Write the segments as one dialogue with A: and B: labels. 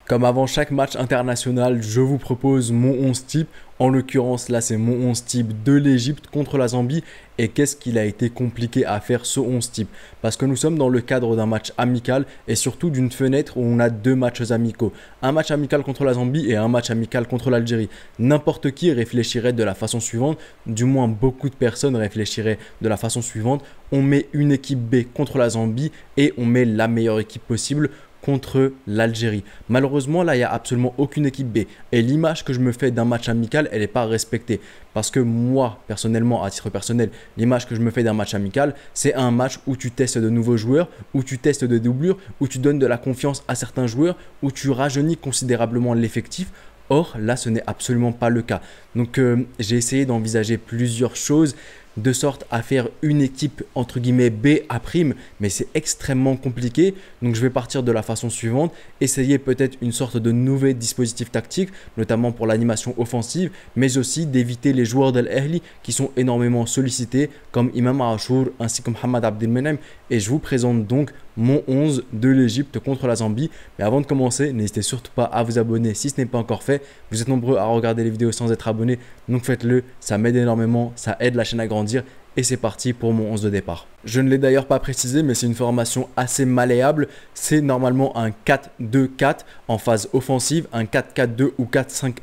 A: Comme avant chaque match international, je vous propose mon 11 type. En l'occurrence, là, c'est mon 11 type de l'Égypte contre la Zambie. Et qu'est-ce qu'il a été compliqué à faire ce 11 type? Parce que nous sommes dans le cadre d'un match amical et surtout d'une fenêtre où on a deux matchs amicaux. Un match amical contre la Zambie et un match amical contre l'Algérie. N'importe qui réfléchirait de la façon suivante, du moins beaucoup de personnes réfléchiraient de la façon suivante. On met une équipe B contre la Zambie et on met la meilleure équipe possible contre l'Algérie. Malheureusement, là, il n'y a absolument aucune équipe B. Et l'image que je me fais d'un match amical, elle n'est pas respectée. Parce que moi, personnellement, à titre personnel, l'image que je me fais d'un match amical, c'est un match où tu testes de nouveaux joueurs, où tu testes de doublures, où tu donnes de la confiance à certains joueurs, où tu rajeunis considérablement l'effectif. Or, là, ce n'est absolument pas le cas. Donc, j'ai essayé d'envisager plusieurs choses de sorte à faire une équipe entre guillemets B à prime, mais c'est extrêmement compliqué. Donc je vais partir de la façon suivante, essayer peut-être une sorte de nouvel dispositif tactique, notamment pour l'animation offensive, mais aussi d'éviter les joueurs d'Al Ahly qui sont énormément sollicités, comme Imam Achour ainsi que Mohamed Abdelmenem. Et je vous présente donc mon 11 de l'Égypte contre la Zambie. Mais avant de commencer, n'hésitez surtout pas à vous abonner si ce n'est pas encore fait. Vous êtes nombreux à regarder les vidéos sans être abonnés, donc faites-le, ça m'aide énormément, ça aide la chaîne à grandir. Et c'est parti pour mon 11 de départ. Je ne l'ai d'ailleurs pas précisé, mais c'est une formation assez malléable. C'est normalement un 4-2-4 en phase offensive, un 4-4-2 ou 4-5-1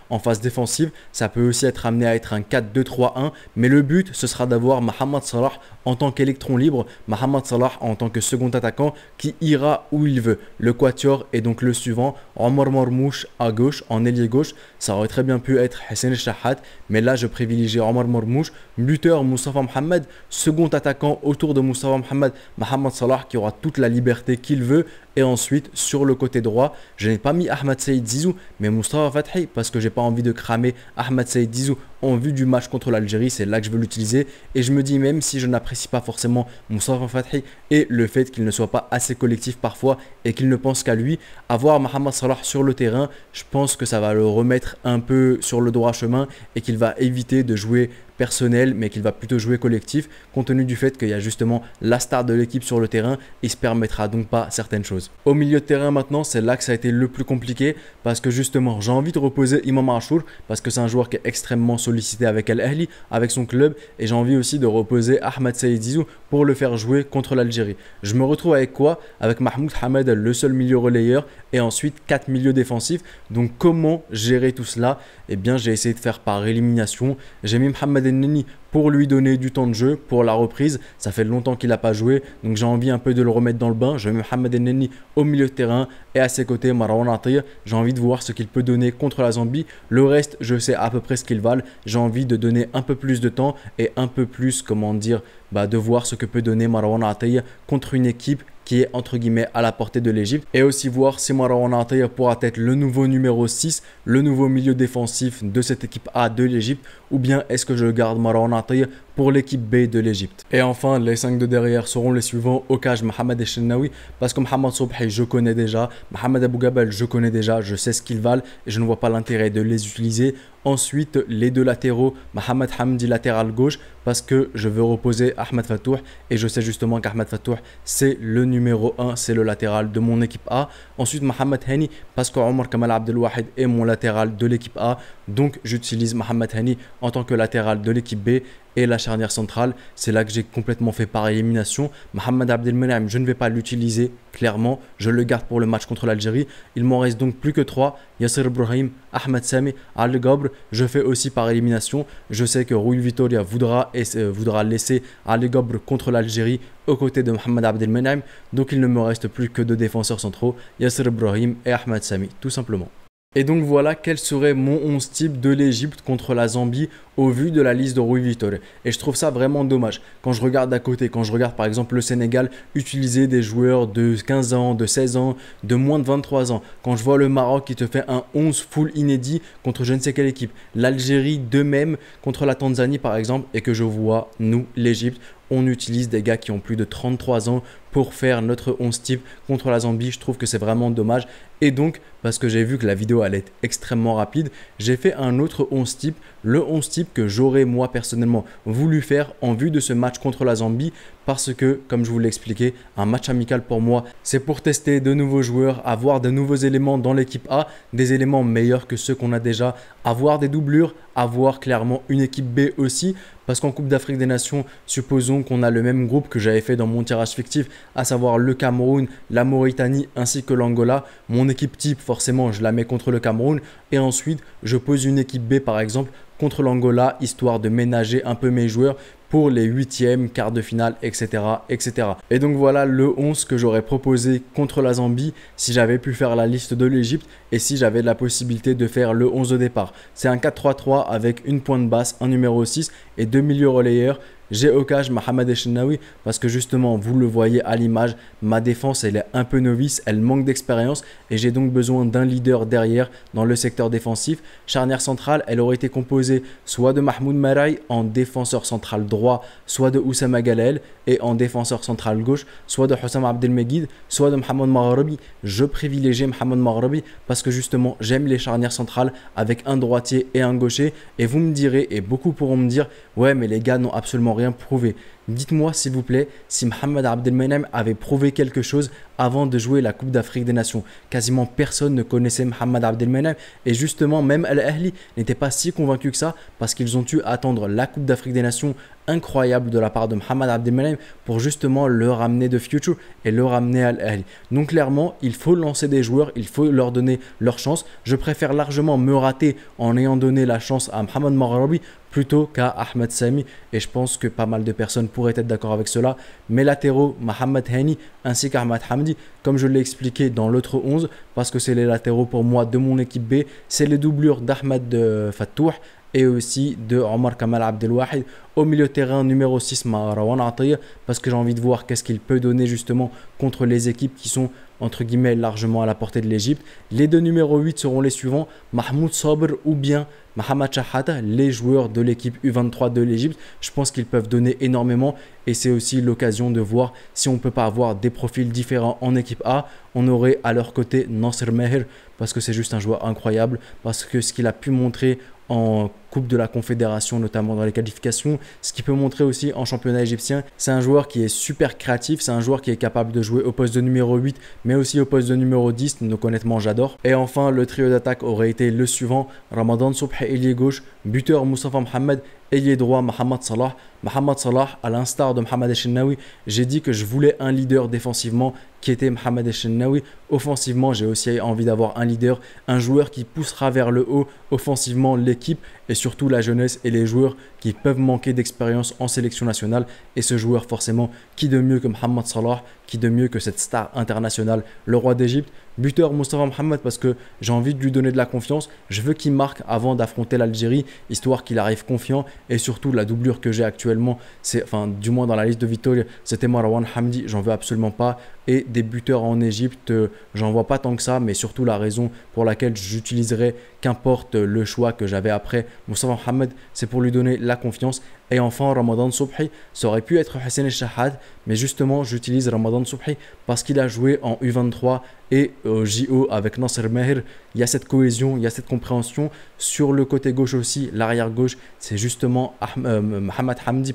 A: en phase défensive. Ça peut aussi être amené à être un 4-2-3-1, mais le but, ce sera d'avoir Mohamed Salah en tant qu'électron libre, Mohamed Salah en tant que second attaquant qui ira où il veut. Le quatuor est donc le suivant, Omar Marmouche à gauche, en ailier gauche. Ça aurait très bien pu être Hussein Shahat, mais là je privilégie Omar Marmouche, buteur Moustapha Mohamed, second attaquant autour de Moustapha Mohamed, Mohamed Salah qui aura toute la liberté qu'il veut. Et ensuite, sur le côté droit, je n'ai pas mis Ahmed Saïd Zizou, mais Moustapha Fathi, parce que j'ai pas envie de cramer Ahmed Saïd Zizou en vue du match contre l'Algérie. C'est là que je veux l'utiliser. Et je me dis, même si je n'apprécie pas forcément Moustapha Fathi et le fait qu'il ne soit pas assez collectif parfois et qu'il ne pense qu'à lui, avoir Mohamed Salah sur le terrain, je pense que ça va le remettre un peu sur le droit chemin et qu'il va éviter de jouer personnel, mais qu'il va plutôt jouer collectif, compte tenu du fait qu'il y a justement la star de l'équipe sur le terrain. Il se permettra donc pas certaines choses. Au milieu de terrain maintenant, c'est là que ça a été le plus compliqué, parce que justement j'ai envie de reposer Imam Achour, parce que c'est un joueur qui est extrêmement sollicité avec Al Ahly, avec son club, et j'ai envie aussi de reposer Ahmed Saïd Zizou pour le faire jouer contre l'Algérie. Je me retrouve avec quoi? Avec Mahmoud Hamed, le seul milieu relayeur, et ensuite 4 milieux défensifs. Donc comment gérer tout cela? Eh bien j'ai essayé de faire par élimination. J'ai mis Mohamed Enneni pour lui donner du temps de jeu pour la reprise. Ça fait longtemps qu'il n'a pas joué, donc j'ai envie un peu de le remettre dans le bain. Je mets Mohamed Enneni au milieu de terrain et à ses côtés Marwan Atiyah. J'ai envie de voir ce qu'il peut donner contre la Zambie. Le reste, je sais à peu près ce qu'ils valent. J'ai envie de donner un peu plus de temps et un peu plus, comment dire, de voir ce que peut donner Marwan Atiyah contre une équipe qui est entre guillemets à la portée de l'Égypte, et aussi voir si Marwan Atiyah pourra être le nouveau numéro 6, le nouveau milieu défensif de cette équipe A de l'Égypte, ou bien est-ce que je garde Marwan Atiyah pour l'équipe B de l'Égypte. Et enfin, les 5 de derrière seront les suivants. Au cage, Mohamed Eshnaoui, parce que Mohamed Sobhi, je connais déjà. Mohamed Abou Gabel, je connais déjà. Je sais ce qu'ils valent et je ne vois pas l'intérêt de les utiliser. Ensuite, les deux latéraux, Mohamed Hamdi latéral gauche, parce que je veux reposer Ahmed Fattouh et je sais justement qu'Ahmed Fattouh, c'est le numéro 1, c'est le latéral de mon équipe A. Ensuite, Mohamed Hani, parce que Omar Kamal Abdelwahid est mon latéral de l'équipe A. Donc, j'utilise Mohamed Hani en tant que latéral de l'équipe B. Et la charnière centrale, c'est là que j'ai complètement fait par élimination. Mohamed Abdelmenem, je ne vais pas l'utiliser clairement. Je le garde pour le match contre l'Algérie. Il m'en reste donc plus que 3. Yasser Ibrahim, Ahmed Sami, Al Gabr. Je fais aussi par élimination. Je sais que Rui Vitoria voudra laisser Al Gabr contre l'Algérie aux côtés de Mohamed Abdelmenem. Donc il ne me reste plus que 2 défenseurs centraux, Yasser Ibrahim et Ahmed Sami, tout simplement. Et donc voilà quel serait mon 11 type de l'Égypte contre la Zambie au vu de la liste de Rui Vitória. Et je trouve ça vraiment dommage. Quand je regarde d'à côté, quand je regarde par exemple le Sénégal utiliser des joueurs de 15 ans, de 16 ans, de moins de 23 ans. Quand je vois le Maroc qui te fait un 11 full inédit contre je ne sais quelle équipe. L'Algérie de même contre la Tanzanie par exemple. Et que je vois, nous, l'Égypte, on utilise des gars qui ont plus de 33 ans, pour faire notre 11 type contre la Zambie. Je trouve que c'est vraiment dommage. Et donc, parce que j'ai vu que la vidéo allait être extrêmement rapide, j'ai fait un autre 11 type, le 11 type que j'aurais moi personnellement voulu faire en vue de ce match contre la Zambie, parce que, comme je vous l'ai expliqué, un match amical pour moi, c'est pour tester de nouveaux joueurs, avoir de nouveaux éléments dans l'équipe A, des éléments meilleurs que ceux qu'on a déjà, avoir des doublures, avoir clairement une équipe B aussi, parce qu'en Coupe d'Afrique des Nations, supposons qu'on a le même groupe que j'avais fait dans mon tirage fictif, à savoir le Cameroun, la Mauritanie ainsi que l'Angola. Mon équipe type, forcément, je la mets contre le Cameroun et ensuite, je pose une équipe B par exemple contre l'Angola, histoire de ménager un peu mes joueurs pour les huitièmes, quarts de finale, etc., etc. Et donc voilà le 11 que j'aurais proposé contre la Zambie si j'avais pu faire la liste de l'Égypte et si j'avais la possibilité de faire le 11 de départ. C'est un 4-3-3 avec une pointe basse, un numéro 6 et deux milieux relayeurs. J'ai au cage Mohamed Elchenaoui parce que justement, vous le voyez à l'image, ma défense elle est un peu novice, elle manque d'expérience et j'ai donc besoin d'un leader derrière dans le secteur défensif. Charnière centrale, elle aurait été composée soit de Mahmoud Maraï en défenseur central droit, soit de Oussama Galel et en défenseur central gauche, soit de Hossam Abdelmegid, soit de Mohamed Maghrabi. Je privilégie Mohamed Maghrabi parce que justement, j'aime les charnières centrales avec un droitier et un gaucher et vous me direz, et beaucoup pourront me dire, ouais mais les gars n'ont absolument rien prouvé. Dites-moi s'il vous plaît si Mohamed Abdelmenem avait prouvé quelque chose avant de jouer la Coupe d'Afrique des Nations. Quasiment personne ne connaissait Mohamed Abdelmenem et justement même Al Ahly n'était pas si convaincu que ça parce qu'ils ont dû attendre la Coupe d'Afrique des Nations incroyable de la part de Mohamed Abdelmenem pour justement le ramener de Future et le ramener à Al Ahly. Donc clairement il faut lancer des joueurs, il faut leur donner leur chance. Je préfère largement me rater en ayant donné la chance à Mohamed Maghrabi plutôt qu'à Ahmed Sami et je pense que pas mal de personnes pourraient être d'accord avec cela. Mes latéraux, Mohamed Hani ainsi qu'Ahmed Hamdi, comme je l'ai expliqué dans l'autre 11, parce que c'est les latéraux pour moi de mon équipe B, c'est les doublures d'Ahmed Fattouh et aussi de Omar Kamal Abdelwahid. Au milieu de terrain, numéro 6, Marwan Atiyah, parce que j'ai envie de voir qu'est-ce qu'il peut donner justement contre les équipes qui sont entre guillemets largement à la portée de l'Égypte. Les deux numéros 8 seront les suivants, Mahmoud Sabr ou bien Mohamed Shahata, les joueurs de l'équipe U23 de l'Égypte. Je pense qu'ils peuvent donner énormément et c'est aussi l'occasion de voir si on ne peut pas avoir des profils différents en équipe A. On aurait à leur côté Nasser Meher parce que c'est juste un joueur incroyable, parce que ce qu'il a pu montrer en Coupe de la Confédération, notamment dans les qualifications, ce qu'il peut montrer aussi en championnat égyptien. C'est un joueur qui est super créatif, c'est un joueur qui est capable de jouer au poste de numéro 8, mais aussi au poste de numéro 10, donc honnêtement j'adore. Et enfin, le trio d'attaque aurait été le suivant, Ramadan Sobhi, ailier gauche, buteur Moustapha Mohamed, ailier droit Mohamed Salah. Mohamed Salah, à l'instar de Mohamed Elchenaoui, j'ai dit que je voulais un leader défensivement qui était Mohamed Elchenaoui. Offensivement, j'ai aussi envie d'avoir un leader, un joueur qui poussera vers le haut offensivement l'équipe et surtout la jeunesse et les joueurs qui peuvent manquer d'expérience en sélection nationale. Et ce joueur forcément, qui de mieux que Mohamed Salah, qui de mieux que cette star internationale, le roi d'Égypte. Buteur Moustapha Mohamed parce que j'ai envie de lui donner de la confiance. Je veux qu'il marque avant d'affronter l'Algérie, histoire qu'il arrive confiant. Et surtout la doublure que j'ai actuellement, c'est, enfin du moins dans la liste de Vitoria, c'était Marwan Hamdi, j'en veux absolument pas. Et des buteurs en Égypte, j'en vois pas tant que ça, mais surtout la raison pour laquelle j'utiliserai, qu'importe le choix que j'avais après Moustapha Mohamed, c'est pour lui donner la confiance. Et enfin, Ramadan Sobhi, ça aurait pu être Hussein El-Shahad, mais justement, j'utilise Ramadan Sobhi parce qu'il a joué en U23 et au JO avec Nasser Meher. Il y a cette cohésion, il y a cette compréhension. Sur le côté gauche aussi, l'arrière gauche, c'est justement Mohamed Hamdi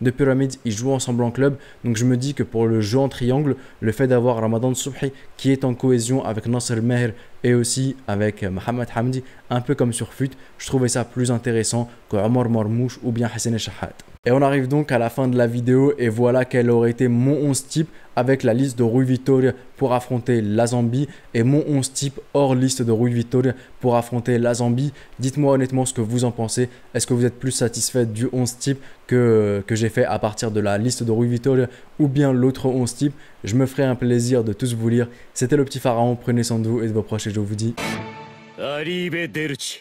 A: de Pyramids. Ils jouent ensemble en club. Donc je me dis que pour le jeu en triangle, le fait d'avoir Ramadan Sobhi qui est en cohésion avec Nasser Meher et aussi avec Mohamed Hamdi, un peu comme sur FUT, je trouvais ça plus intéressant que Omar Marmouche ou bien Hussein El-Shahad. Et on arrive donc à la fin de la vidéo et voilà quel aurait été mon 11 type avec la liste de Rui Vitória pour affronter la Zambie et mon 11 type hors liste de Rui Vitória pour affronter la Zambie. Dites-moi honnêtement ce que vous en pensez. Est-ce que vous êtes plus satisfait du 11 type que j'ai fait à partir de la liste de Rui Vitória ou bien l'autre 11 type? Je me ferai un plaisir de tous vous lire. C'était le petit pharaon, prenez soin de vous et de vos proches et je vous dis... Arrivederci.